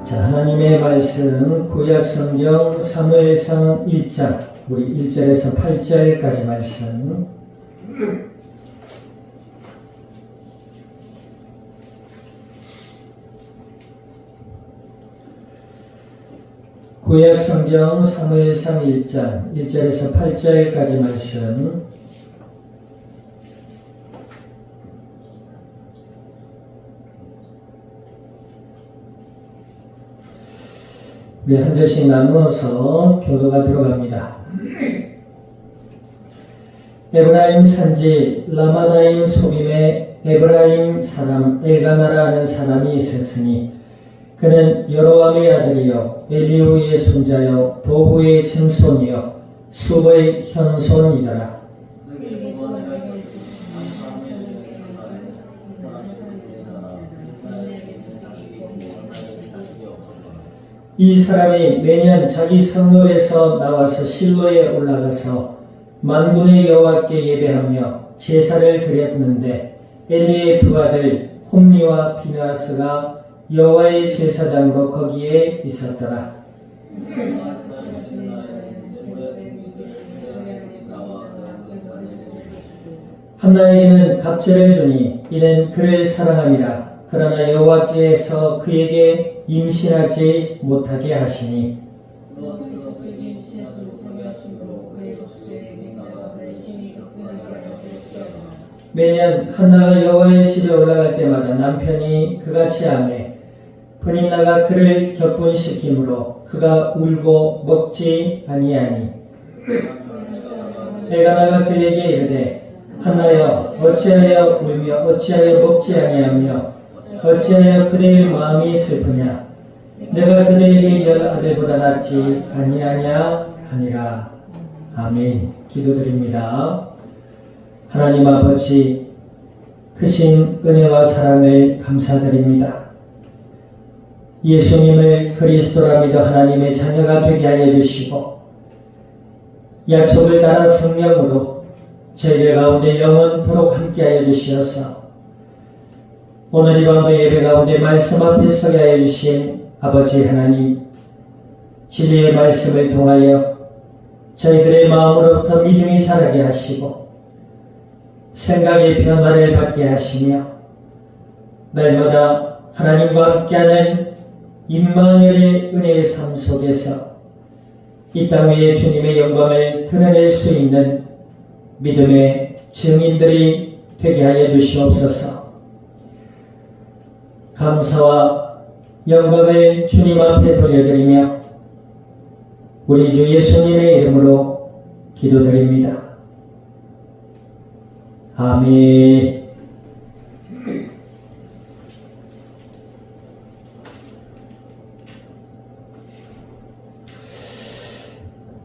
자, 하나님의 말씀 구약 성경 사무엘상 1장 우리 1절에서 8절까지 말씀. 구약 성경 사무엘상 1장 1절에서 8절까지 말씀. 우리 한 절씩 나누어서 교도가 들어갑니다. 에브라임 산지 라마다임 소빔에 에브라임 사람 엘가나라 하는 사람이 있었으니 그는 여로암의 아들이요 엘리후의 손자요 도부의 증손이요 숲의 현손이더라. 이 사람이 매년 자기 성읍에서 나와서 실로에 올라가서 만군의 여호와께 예배하며 제사를 드렸는데 엘리의 두 아들 홈리와 비느하스가 여호와의 제사장으로 거기에 있었더라. 한나에게는 갑절을 주니 이는 그를 사랑함이라. 그러나 여호와께서 그에게 임신하지 못하게 하시니 매년 한나가 여호와의 집에 올라갈 때마다 남편이 그같이 하매 분인나가 그를 격분시키므로 그가 울고 먹지 아니하니 엘가나가 그에게 이르되 한나여 어찌하여 울며 어찌하여 먹지 아니하며 어찌하여 그대의 마음이 슬프냐 내가 그대에게 10 아들보다 낫지 아니하냐 하니라. 아멘. 기도드립니다. 하나님 아버지 크신 은혜와 사랑을 감사드립니다. 예수님을 그리스도라 믿어 하나님의 자녀가 되게 하여 주시고 약속을 따라 성령으로 저희들 가운데 영원토록 함께하여 주시어서 오늘 이 밤도 예배 가운데 말씀 앞에 서게 하여 주신 아버지 하나님, 진리의 말씀을 통하여 저희들의 마음으로부터 믿음이 자라게 하시고 생각의 변화를 받게 하시며 날마다 하나님과 함께하는 임마누엘의 은혜의 삶 속에서 이 땅 위에 주님의 영광을 드러낼 수 있는 믿음의 증인들이 되게 하여 주시옵소서. 감사와 영광을 주님 앞에 돌려드리며 우리 주 예수님의 이름으로 기도드립니다. 아멘.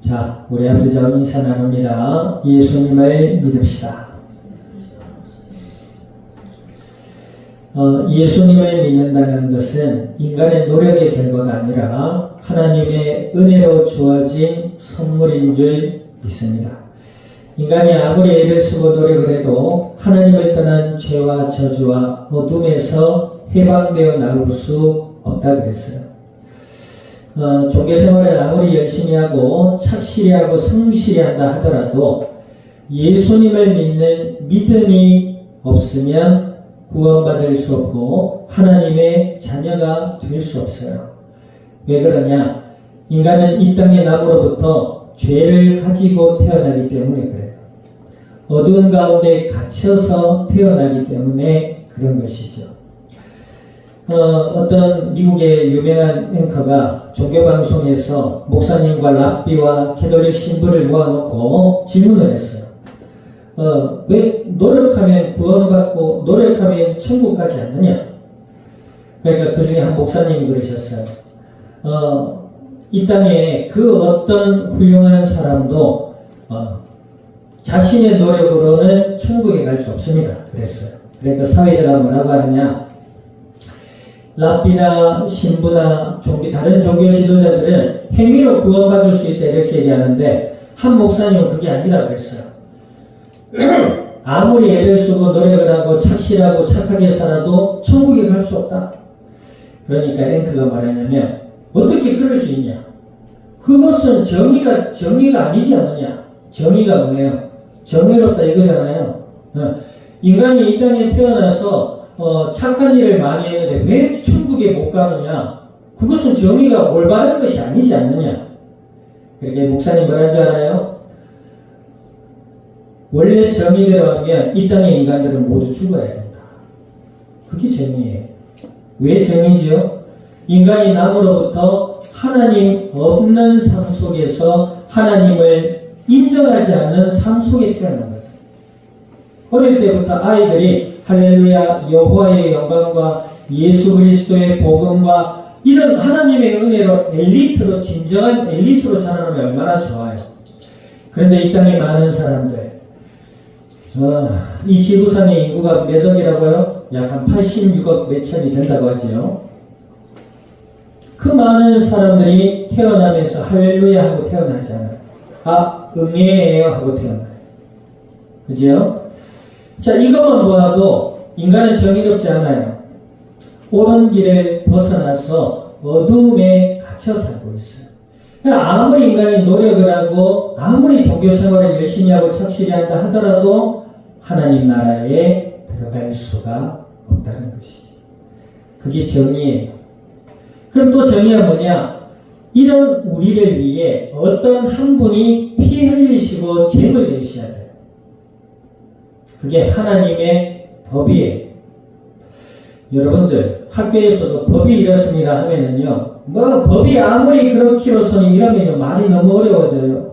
자, 우리 앞뒤자로 인사 나눕니다. 예수님을 믿읍시다. 예수님을 믿는다는 것은 인간의 노력의 결과가 아니라 하나님의 은혜로 주어진 선물인 줄 믿습니다. 인간이 아무리 애를 쓰고 노력을 해도 하나님을 떠난 죄와 저주와 어둠에서 해방되어 나올 수 없다 그랬어요. 종교생활을 아무리 열심히 하고 착실히 하고 성실히 한다 하더라도 예수님을 믿는 믿음이 없으면 구원받을 수 없고 하나님의 자녀가 될 수 없어요. 왜 그러냐? 인간은 이 땅의 나무로부터 죄를 가지고 태어나기 때문에 그래요. 어두운 가운데 갇혀서 태어나기 때문에 그런 것이죠. 어떤 미국의 유명한 앵커가 종교방송에서 목사님과 랍비와 캐톨릭 신부를 모아놓고 질문을 했어요. 왜 노력하면 구원받고 노력하면 천국 가지 않느냐? 그러니까 그 중에 한 목사님이 그러셨어요. 이 땅에 그 어떤 훌륭한 사람도 자신의 노력으로는 천국에 갈 수 없습니다. 그랬어요. 그러니까 사회자가 뭐라고 하느냐? 랍비나 신부나 다른 종교 지도자들은 행위로 구원받을 수 있다 이렇게 얘기하는데 한 목사님은 그게 아니라 그랬어요. 아무리 애를 쓰고 노력을 하고 착실하고 착하게 살아도 천국에 갈 수 없다. 그러니까 앵커가 말하냐면 어떻게 그럴 수 있냐? 그것은 정의가 아니지 않느냐? 정의가 뭐예요? 정의롭다 이거잖아요. 인간이 이 땅에 태어나서 착한 일을 많이 했는데 왜 천국에 못 가느냐? 그것은 정의가 올바른 것이 아니지 않느냐? 그렇게 목사님 뭐라는 줄 알아요? 원래 정의대로 하면 이 땅의 인간들은 모두 죽어야 된다. 그게 정의예요. 왜 정의지요? 인간이 남으로부터 하나님 없는 삶 속에서 하나님을 인정하지 않는 삶 속에 태어난 거예요. 어릴 때부터 아이들이 할렐루야, 여호와의 영광과 예수 그리스도의 복음과 이런 하나님의 은혜로 엘리트로, 진정한 엘리트로 자라나면 얼마나 좋아요. 그런데 이 땅에 많은 사람들, 이 지구상의 인구가 몇 억이라고요? 약 한 86억 몇천이 된다고 하지요. 그 많은 사람들이 태어나면서 할렐루야 하고 태어나지 않아요. 응애예요 하고 태어나요. 그죠? 자, 이것만 보아도 인간은 정의롭지 않아요. 옳은 길을 벗어나서 어두움에 갇혀 살고 있어요. 아무리 인간이 노력을 하고 아무리 종교 생활을 열심히 하고 착실히 한다 하더라도 하나님 나라에 들어갈 수가 없다는 것이죠. 그게 정의예요. 그럼 또 정의가 뭐냐? 이런 우리를 위해 어떤 한 분이 피 흘리시고 죄를 내셔야 돼요. 그게 하나님의 법이에요. 여러분들 학교에서도 법이 이렇습니다 하면은요, 법이 아무리 그렇기로서는 이러면요 말이 너무 어려워져요.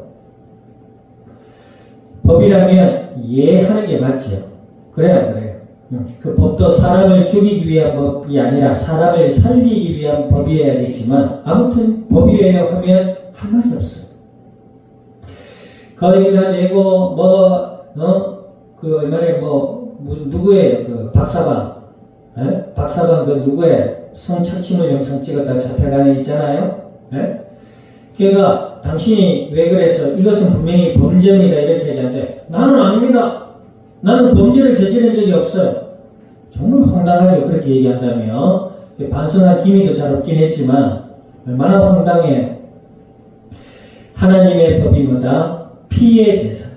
법이라면 이해하는 게 맞죠. 그래요. 그 법도 사람을 죽이기 위한 법이 아니라 사람을 살리기 위한 법이어야겠지만 아무튼 법이에요 하면 할 말이 없어요. 거기다 내고 얼마나 누구예요? 그 박사방, 박사방 그 누구예요? 성착취물 영상 찍었다 잡혀가는 있잖아요. 걔가 당신이 왜 그래서 이것은 분명히 범죄입니다 이렇게 얘기하는데 나는 아닙니다. 나는 범죄를 저지른 적이 없어요. 정말 황당하죠. 그렇게 얘기한다면. 반성할 기미도 잘 없긴 했지만 얼마나 황당해요. 하나님의 법이 뭐다? 피의 제사다.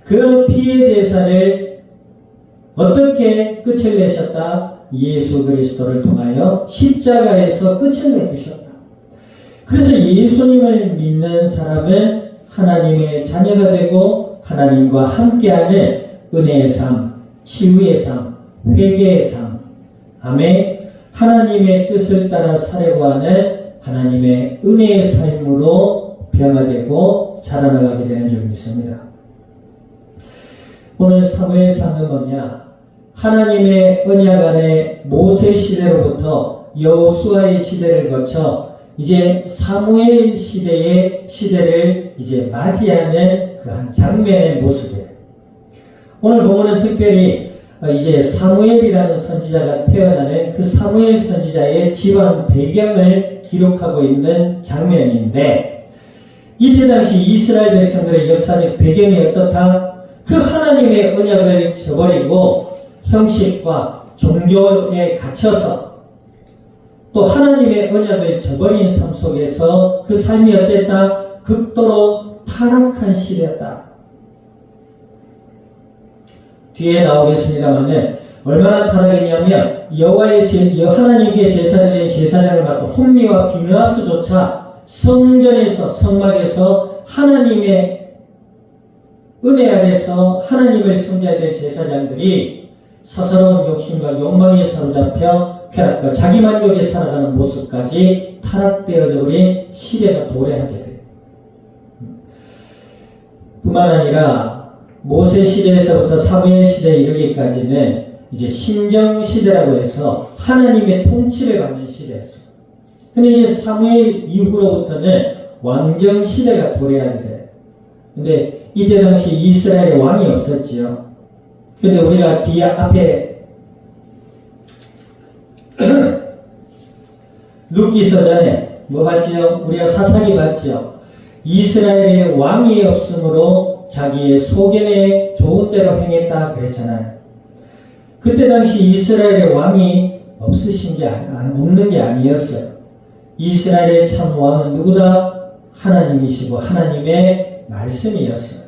그 피의 제사를 어떻게 끝을 내셨다? 예수 그리스도를 통하여 십자가에서 끝을 내주셨다. 그래서 예수님을 믿는 사람은 하나님의 자녀가 되고 하나님과 함께하는 은혜의 삶, 치유의 삶, 회개의 삶, 아멘. 하나님의 뜻을 따라 살려고 하는 하나님의 은혜의 삶으로 변화되고 자라나가게 되는 줄 믿습니다. 오늘 사무엘상은 뭐냐? 하나님의 언약 안에 모세 시대로부터 여호수아의 시대를 거쳐 이제 사무엘 시대를 이제 맞이하는 그 한 장면의 모습이에요. 오늘 보면은 특별히 이제 사무엘이라는 선지자가 태어나는 그 사무엘 선지자의 집안 배경을 기록하고 있는 장면인데, 이때 당시 이스라엘 백성들의 역사적 배경이 어떻다? 그 하나님의 언약을 저버리고 형식과 종교에 갇혀서 또 하나님의 언약을 저버린 삶 속에서 그 삶이 어땠다? 극도로 타락한 시대였다. 뒤에 나오겠습니다만 얼마나 타락했냐면 하나님께 제사를 드린 제사장을 맡은 홈리와 비느하스조차 성전에서 성막에서 하나님의 은혜 아래서 하나님을 섬겨야 될 제사장들이 사사로운 욕심과 욕망에 사로잡혀 쾌락과 자기만족에 살아가는 모습까지 타락되어져 버린 시대가 도래하게 돼요. 뿐만 아니라 모세 시대에서부터 사무엘 시대에 이르기까지는 이제 신정 시대라고 해서 하나님의 통치를 받는 시대였어요. 근데 이제 사무엘 이후로부터는 왕정 시대가 도래하게 돼요. 근데 이때 당시 이스라엘에 왕이 없었지요. 근데 우리가 뒤에 앞에 룻기서전에 뭐 봤지요? 우리가 사사기 봤지요. 이스라엘에 왕이 없으므로 자기의 소견에 좋은 대로 행했다 그랬잖아요. 그때 당시 이스라엘의 왕이 없는 게 아니었어요. 이스라엘의 참 왕은 누구다? 하나님이시고 하나님의 말씀이었어요.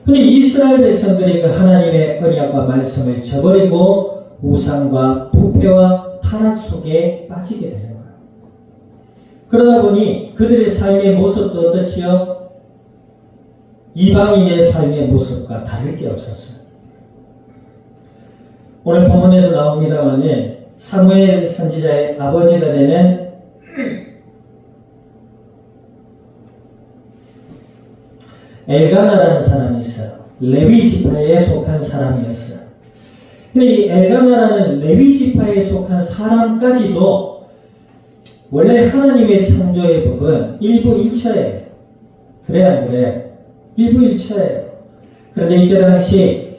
근데 이스라엘 백성들이 그 하나님의 언약과 말씀을 저버리고 우상과 부패와 타락 속에 빠지게 되는 거예요. 그러다 보니 그들의 삶의 모습도 어떻지요? 이방인의 삶의 모습과 다를 게 없었어요. 오늘 본문에도 나옵니다만 사무엘 선지자의 아버지가 되는 엘가나라는 사람이 있어요. 레위 지파에 속한 사람이었어요. 근데 이 엘가나라는 레위 지파에 속한 사람까지도 원래 하나님의 창조의 법은 일부일처예요. 그래 안 그래? 일부일처예요. 그런데 이때 당시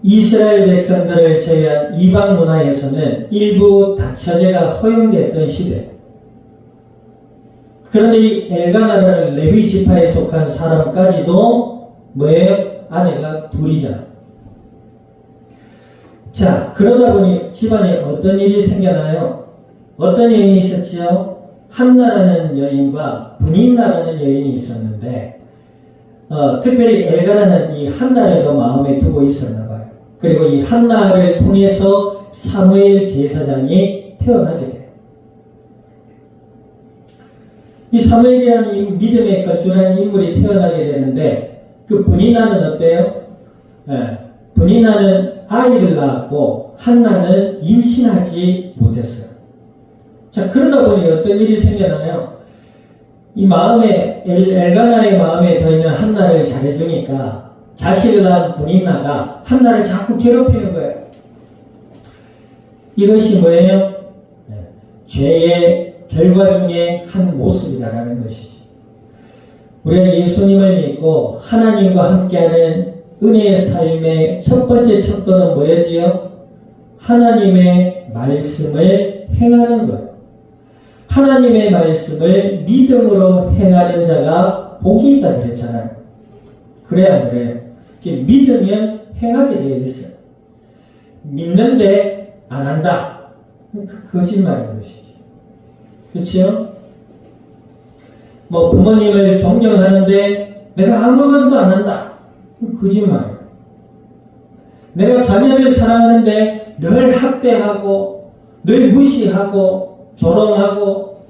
이스라엘 백성들을 제외한 이방 문화에서는 일부 다처제가 허용됐던 시대. 그런데 이 엘가나라는 레위 지파에 속한 사람까지도 뭐예요? 아내가 둘이잖아. 자, 그러다 보니 집안에 어떤 일이 생겨나요? 어떤 여인이 있었지요? 한나라는 여인과 분인나라는 여인이 있었는데 특별히 엘가나는 이 한나를 더 마음에 두고 있었나 봐요. 그리고 이 한나를 통해서 사무엘 제사장이 태어나게 돼요. 이 사무엘이라는 이 믿음의 거룩한 인물이 태어나게 되는데 그 분인나는 어때요? 분인나는 아이를 낳았고 한나는 임신하지 못했어요. 자, 그러다 보니 어떤 일이 생겨나요? 이 마음에 엘가나의 마음에 들어있는 한나를 잘해주니까 자식을 낳은 분인나가 한나를 자꾸 괴롭히는 거예요. 이것이 뭐예요? 죄의 결과 중에 한 모습이다라는 것이죠. 우리가 예수님을 믿고 하나님과 함께하는 은혜의 삶의 첫 번째 척도는 뭐였지요? 하나님의 말씀을 행하는 거예요. 하나님의 말씀을 믿음으로 행하는 자가 복이 있다 그랬잖아요. 그래 안 그래요? 믿으면 행하게 되어 있어요. 믿는데 안 한다. 거짓말인 것이죠. 그렇죠? 뭐 부모님을 존경하는데 내가 아무것도 안 한다. 거짓말. 내가 자녀를 사랑하는데 늘 학대하고 늘 무시하고 조롱하고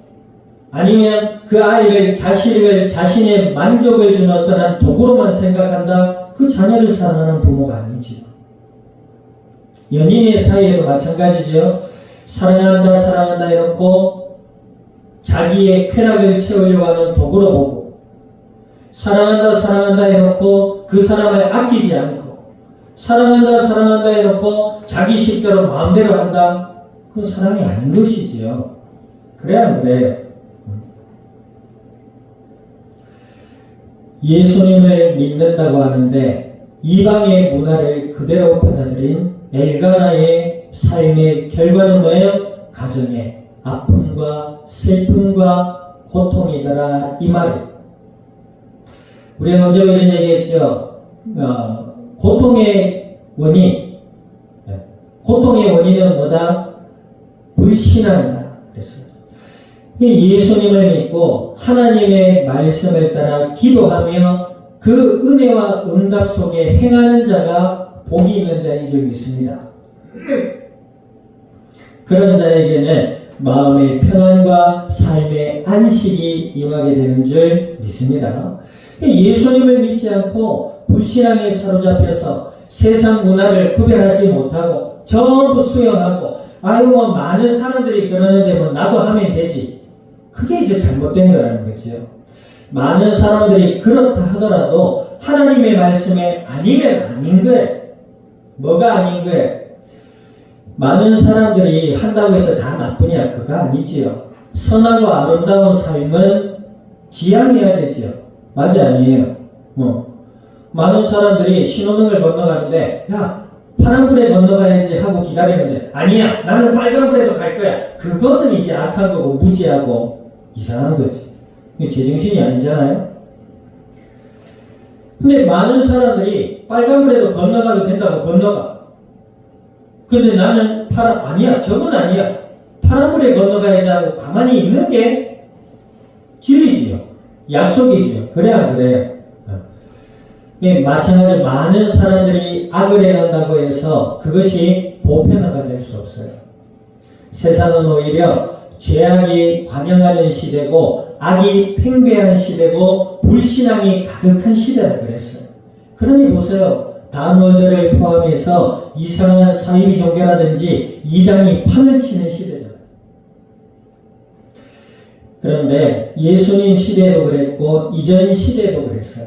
아니면 그 아이를 자식을 자신의 만족을 주는 어떠한 도구로만 생각한다. 그 자녀를 사랑하는 부모가 아니지. 연인의 사이에도 마찬가지죠. 사랑한다 해놓고 자기의 쾌락을 채우려고 하는 도구로 보고 사랑한다 해놓고 그 사람을 아끼지 않고 사랑한다 해놓고 자기 식대로 마음대로 한다. 그건 사랑이 아닌 것이지요. 그래 안 그래요? 예수님을 믿는다고 하는데 이방의 문화를 그대로 받아들인 엘가나의 삶의 결과는 뭐예요? 가정의 아픔과 슬픔과 고통이더라 이 말이에요. 우리가 언제 이런 얘기했죠? 고통의 원인은 뭐다? 불신앙이다 그랬어요. 예수님을 믿고 하나님의 말씀을 따라 기도하며 그 은혜와 응답 속에 행하는 자가 복이 있는 자인 줄 믿습니다. 그런 자에게는 마음의 평안과 삶의 안식이 임하게 되는 줄 믿습니다. 예수님을 믿지 않고 불신앙에 사로잡혀서 세상 문화를 구별하지 못하고 전부 수용하고 뭐 많은 사람들이 그러는데 뭐 나도 하면 되지. 그게 이제 잘못된 거라는 거죠. 많은 사람들이 그렇다 하더라도 하나님의 말씀에 아니면 아닌 거예요. 뭐가 아닌 거예요? 많은 사람들이 한다고 해서 다 나쁘냐? 그거 아니지요. 선하고 아름다운 삶은 지향해야 되지요. 맞아 아니에요? 많은 사람들이 신호등을 건너가는데 야 파란불에 건너가야지 하고 기다리는데 아니야 나는 빨간불에도 갈 거야. 그것은 이제 악한 거고 무지하고 이상한 거지. 이게 제정신이 아니잖아요. 근데 많은 사람들이 빨간불에도 건너가도 된다고 건너가. 근데 나는 아니야. 저건 아니야. 파란 물에 건너가야지 하고 가만히 있는 게 진리지요. 약속이지요. 그래 안 그래요? 마찬가지로 많은 사람들이 악을 해간다고 해서 그것이 보편화가 될 수 없어요. 세상은 오히려 죄악이 관영하는 시대고 악이 팽배한 시대고 불신앙이 가득한 시대라 그랬어요. 그러니 보세요. 다운월드를 포함해서 이상한 사이비 종교라든지 이단이 판을 치는 시대잖아요. 그런데 예수님 시대도 그랬고 이전 시대도 그랬어요.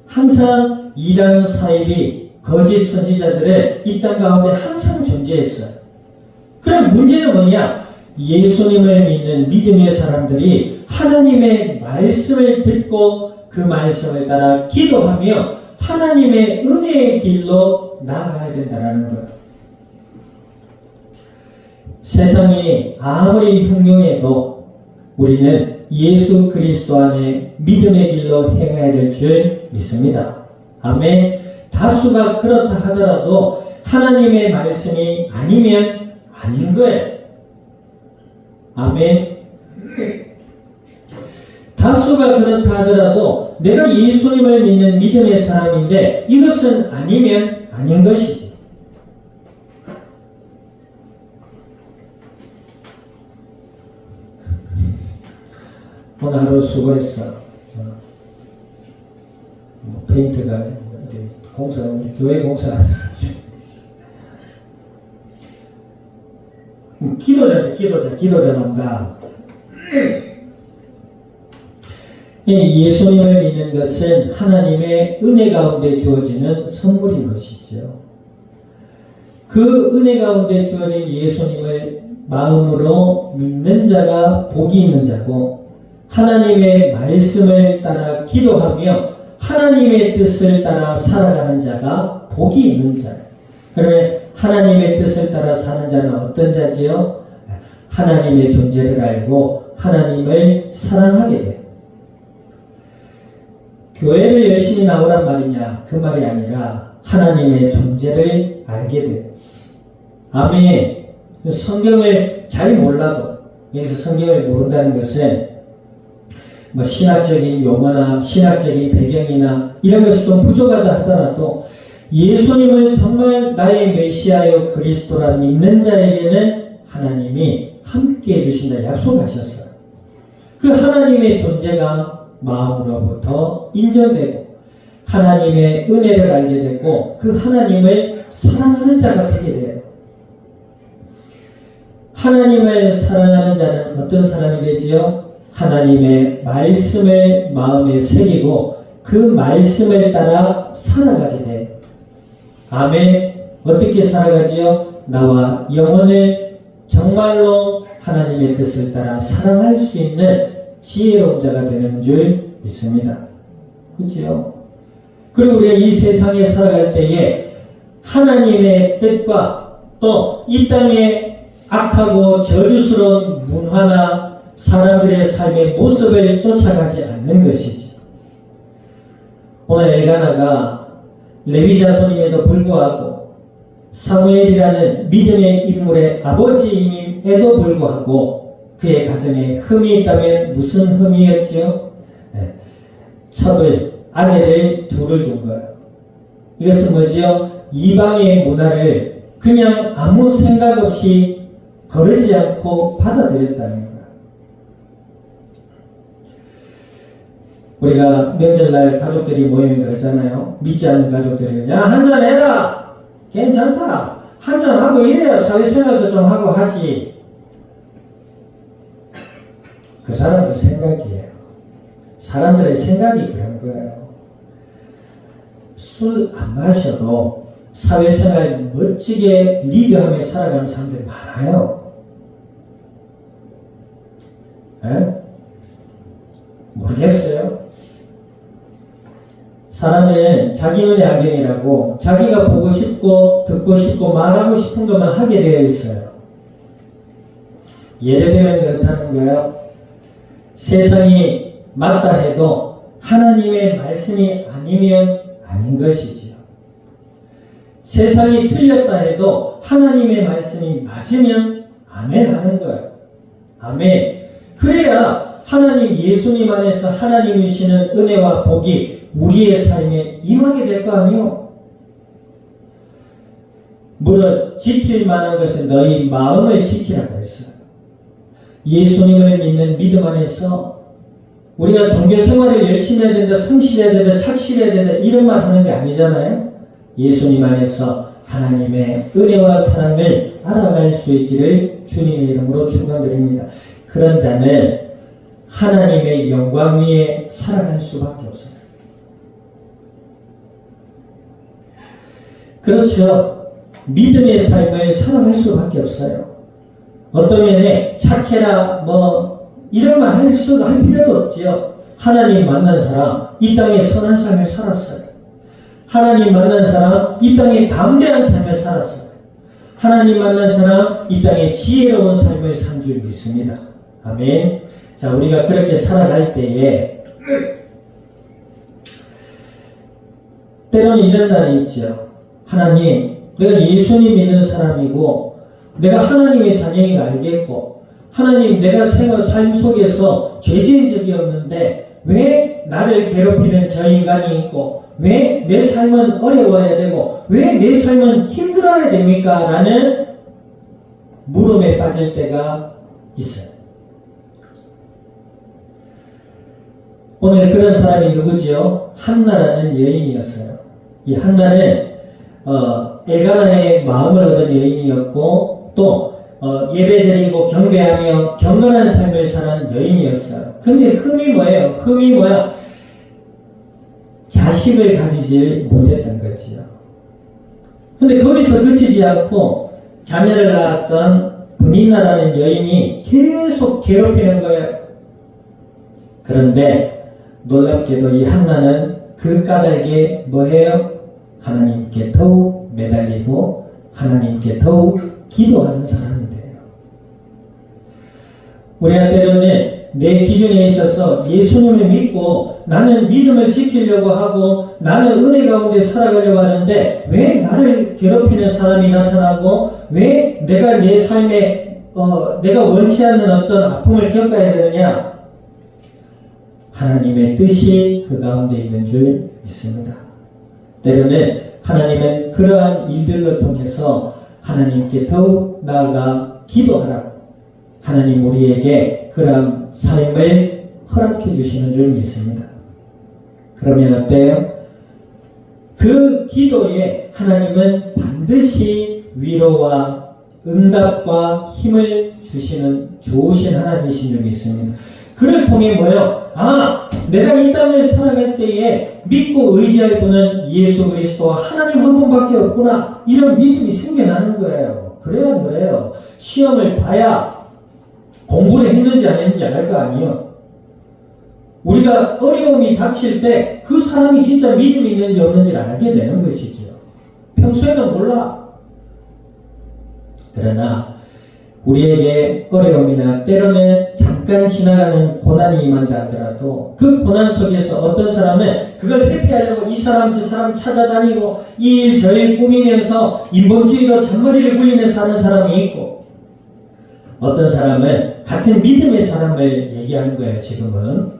항상 이단 사이비 거짓 선지자들의 이 땅 가운데 항상 존재했어요. 그럼 문제는 뭐냐? 예수님을 믿는 믿음의 사람들이 하나님의 말씀을 듣고 그 말씀을 따라 기도하며 하나님의 은혜의 길로 나아가야 된다는 거예요. 세상이 아무리 흉흉해도 우리는 예수 그리스도 안에 믿음의 길로 행해야 될 줄 믿습니다. 아멘. 다수가 그렇다 하더라도 하나님의 말씀이 아니면 아닌 거예요. 아멘. 다수가 그렇다 하더라도 내가 예수님을 믿는 믿음의 사람인데 이것은 아니면 아닌 것이지. 오늘 하루 수고했어. 페인트가 공사, 교회 공사 기도자 남자. 예수님을 믿는 것은 하나님의 은혜 가운데 주어지는 선물인 것이지요. 그 은혜 가운데 주어진 예수님을 마음으로 믿는 자가 복이 있는 자고 하나님의 말씀을 따라 기도하며 하나님의 뜻을 따라 살아가는 자가 복이 있는 자예요. 그러면 하나님의 뜻을 따라 사는 자는 어떤 자지요? 하나님의 존재를 알고 하나님을 사랑하게 돼요. 교회를 열심히 나오란 말이냐? 그 말이 아니라 하나님의 존재를 알게 돼요. 아멘. 성경을 잘 몰라도, 여기서 성경을 모른다는 것은 신학적인 용어나 신학적인 배경이나 이런 것이 좀 부족하다 하더라도 예수님을 정말 나의 메시아요 그리스도라 믿는 자에게는 하나님이 함께 해주신다 약속하셨어요. 그 하나님의 존재가 마음으로부터 인정되고 하나님의 은혜를 알게 되고 그 하나님을 사랑하는 자가 되게 돼요. 하나님을 사랑하는 자는 어떤 사람이 되지요? 하나님의 말씀을 마음에 새기고 그 말씀을 따라 살아가게 돼요. 아멘. 어떻게 살아가지요? 나와 영혼을 정말로 하나님의 뜻을 따라 사랑할 수 있는 지혜로운 자가 되는 줄 믿습니다. 그렇죠? 그리고 우리가 이 세상에 살아갈 때에 하나님의 뜻과 또 이 땅의 악하고 저주스러운 문화나 사람들의 삶의 모습을 쫓아가지 않는 것이지. 오늘 엘가나가 레위 자손임에도 불구하고 사무엘이라는 믿음의 인물의 아버지임에도 불구하고 그의 가정에 흠이 있다면 무슨 흠이었지요? 첩을, 아내를 둘을 둔 거예요. 이것은 뭐지요? 이방의 문화를 그냥 아무 생각 없이 거르지 않고 받아들였다는 거예요. 우리가 명절날 가족들이 모이면 그러잖아요. 믿지 않는 가족들이 야 한잔 해라. 괜찮다. 한잔 하고 이래야 사회생활도 좀 하고 하지. 그 사람들 생각이에요. 사람들의 생각이 그런 거예요. 술 안 마셔도 사회생활 멋지게 리드하며 살아가는 사람들이 많아요. 에? 모르겠어요. 사람은 자기 눈의 안경이라고 자기가 보고 싶고 듣고 싶고 말하고 싶은 것만 하게 되어 있어요. 예를 들면 그렇다는 거예요. 세상이 맞다 해도 하나님의 말씀이 아니면 아닌 것이지요. 세상이 틀렸다 해도 하나님의 말씀이 맞으면 아멘 하는 거예요. 아멘. 그래야 하나님 예수님 안에서 하나님이 주시는 은혜와 복이 우리의 삶에 임하게 될 거 아니에요. 물론 지킬 만한 것은 너희 마음을 지키라고 했어요. 예수님을 믿는 믿음 안에서 우리가 종교 생활을 열심히 해야 된다, 성실해야 된다, 착실해야 된다 이런 말 하는 게 아니잖아요. 예수님 안에서 하나님의 은혜와 사랑을 알아갈 수 있기를 주님의 이름으로 축원드립니다. 그런 자는 하나님의 영광 위에 살아갈 수밖에 없어요. 그렇죠. 믿음의 삶을 살아갈 수밖에 없어요. 어떤 면에 착해라 이런 말 할 필요도 없지요. 하나님 만난 사람 이 땅에 선한 삶을 살았어요. 하나님 만난 사람 이 땅에 담대한 삶을 살았어요. 하나님 만난 사람 이 땅에 지혜로운 삶을 산 줄 믿습니다. 아멘. 자, 우리가 그렇게 살아갈 때에 때로는 이런 날이 있죠. 하나님, 내가 예수님 믿는 사람이고 내가 하나님의 자녀인 거 알겠고 하나님 내가 삶 속에서 죄지은 적이 없는데 왜 나를 괴롭히는 저 인간이 있고 왜 내 삶은 어려워야 되고 왜 내 삶은 힘들어야 됩니까? 라는 물음에 빠질 때가 있어요. 오늘 그런 사람이 누구지요? 한나라는 여인이었어요. 이 한나는 엘가나의 마음을 얻은 여인이었고 또 예배드리고 경배하며 경건한 삶을 사는 여인이었어요. 근데 흠이 뭐예요? 흠이 뭐야? 자식을 가지질 못했던 거지요. 근데 거기서 그치지 않고 자녀를 낳았던 분인나라는 여인이 계속 괴롭히는 거예요. 그런데 놀랍게도 이 한나는 그 까닭에 뭐예요? 하나님께 더욱 매달리고 하나님께 더욱 기도하는 사람이 돼요. 우리가 때로는 내 기준에 있어서 예수님을 믿고 나는 믿음을 지키려고 하고 나는 은혜 가운데 살아가려고 하는데 왜 나를 괴롭히는 사람이 나타나고 왜 내가 내 삶에 내가 원치 않는 어떤 아픔을 겪어야 되느냐? 하나님의 뜻이 그 가운데 있는 줄 믿습니다. 때로는 하나님은 그러한 일들을 통해서 하나님께 더욱 나아가 기도하라고 하나님 우리에게 그러한 삶을 허락해 주시는 줄 믿습니다. 그러면 어때요? 그 기도에 하나님은 반드시 위로와 응답과 힘을 주시는 좋으신 하나님이신 줄 믿습니다. 그를 통해 뭐요? 내가 이 땅을 살아갈 때에 믿고 의지할 분은 예수 그리스도와 하나님 한 분밖에 없구나. 이런 믿음이 생겨나는 거예요. 그래야 안 그래요? 시험을 봐야 공부를 했는지 안 했는지 알 거 아니에요. 우리가 어려움이 닥칠 때 그 사람이 진짜 믿음이 있는지 없는지를 알게 되는 것이지요. 평소에는 몰라. 그러나 우리에게 어려움이나 때로는 잠깐 지나가는 고난이 임한다 하더라도 그 고난 속에서 어떤 사람은 그걸 회피하려고 이 사람 저 사람 찾아다니고 이 일 저 일 꾸미면서 인본주의로 잔머리를 굴리면서 사는 사람이 있고 어떤 사람은 같은 믿음의 사람을 얘기하는 거예요. 지금은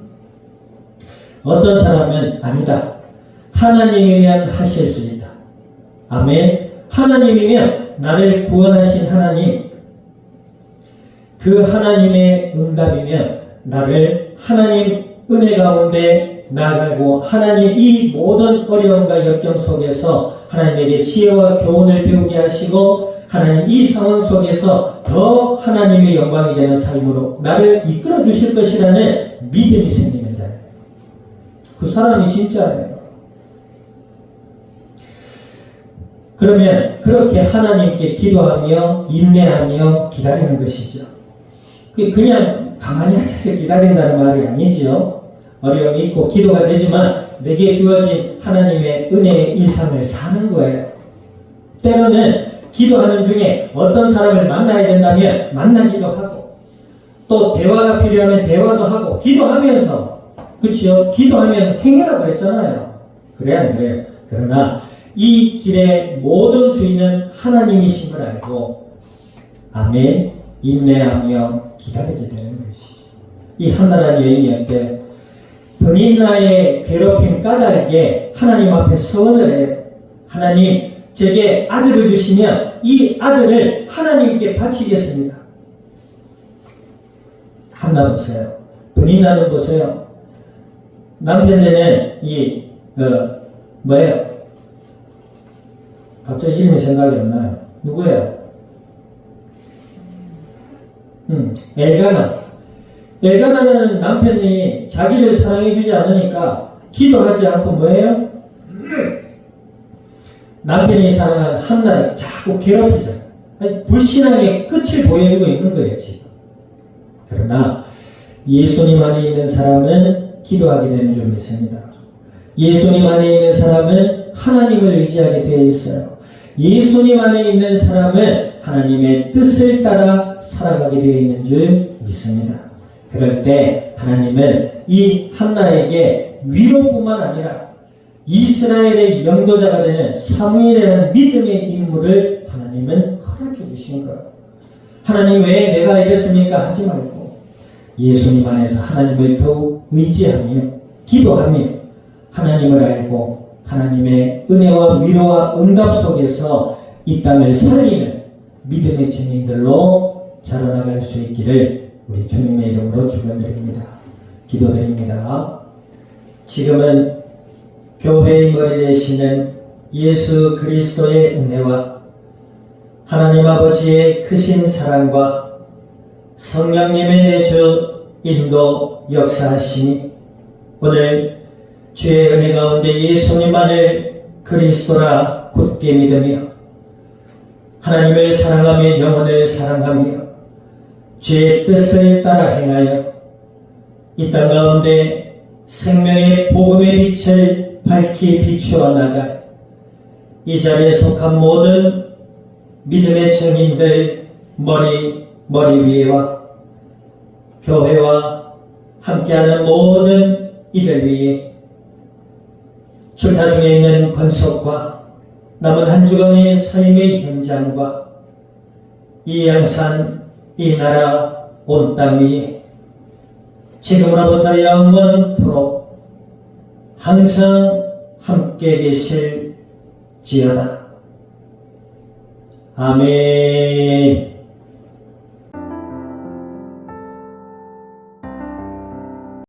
어떤 사람은 아니다. 하나님이면 하실 수 있다. 아멘. 하나님이면 나를 구원하신 하나님 그 하나님의 응답이면 나를 하나님 은혜 가운데 나가고 하나님 이 모든 어려움과 역경 속에서 하나님에게 지혜와 교훈을 배우게 하시고 하나님 이 상황 속에서 더 하나님의 영광이 되는 삶으로 나를 이끌어 주실 것이라는 믿음이 생기는 자예요. 그 사람이 진짜예요. 그러면 그렇게 하나님께 기도하며 인내하며 기다리는 것이죠. 그냥 가만히 앉아서 기다린다는 말이 아니지요. 어려움이 있고 기도가 되지만 내게 주어진 하나님의 은혜의 일상을 사는 거예요. 때로는 기도하는 중에 어떤 사람을 만나야 된다면 만나기도 하고 또 대화가 필요하면 대화도 하고 기도하면서 그치요? 기도하면 행해라 그랬잖아요. 그래 안 그래요? 그러나 이 길의 모든 주인은 하나님이신 걸 알고 아멘 인내하며 기다리게 되는 것이죠. 이 한나라는 여인이었대. 본인나의 괴롭힘 까닭에 하나님 앞에 서원을 해요. 하나님 제게 아들을 주시면 이 아들을 하나님께 바치겠습니다. 한나 보세요. 본인나는 보세요. 남편 되는 뭐예요? 갑자기 이름이 생각이 안 나요. 누구예요? 엘가나. 엘가나는 남편이 자기를 사랑해주지 않으니까 기도하지 않고 뭐예요? 남편이 사랑한 한나를 자꾸 괴롭히잖아요. 불신앙의 끝을 보여주고 있는 거예요, 지금. 그러나 예수님 안에 있는 사람은 기도하게 되는 줄 믿습니다. 예수님 안에 있는 사람은 하나님을 의지하게 되어 있어요. 예수님 안에 있는 사람은 하나님의 뜻을 따라 살아가게 되어 있는 줄 믿습니다. 그럴 때 하나님은 이 한나에게 위로뿐만 아니라 이스라엘의 영도자가 되는 사무엘이라는 믿음의 인물을 하나님은 허락해 주신 거예요. 하나님 왜 내가 이랬습니까? 하지 말고 예수님 안에서 하나님을 더욱 의지하며 기도하며 하나님을 알고 하나님의 은혜와 위로와 응답 속에서 이 땅을 살리는 믿음의 증인들로 자라나갈 수 있기를 우리 주님의 이름으로 축원드립니다. 기도드립니다. 지금은 교회의 머리 되시는 예수 그리스도의 은혜와 하나님 아버지의 크신 사랑과 성령님의 내주 인도 역사하시니 오늘 주의 은혜 가운데 예수님만을 그리스도라 굳게 믿으며 하나님을 사랑하며 영혼을 사랑하며 주의 뜻을 따라 행하여 이 땅 가운데 생명의 복음의 빛을 밝히 비추어 나가 이 자리에 속한 모든 믿음의 증인들 머리 위에와 교회와 함께하는 모든 이들 위에 출타 중에 있는 권속과 남은 한 주간의 삶의 현장과 이 양산, 이 나라, 온 땅 위에 지금으로부터 영원토록 항상 함께 계실지어다. 아멘.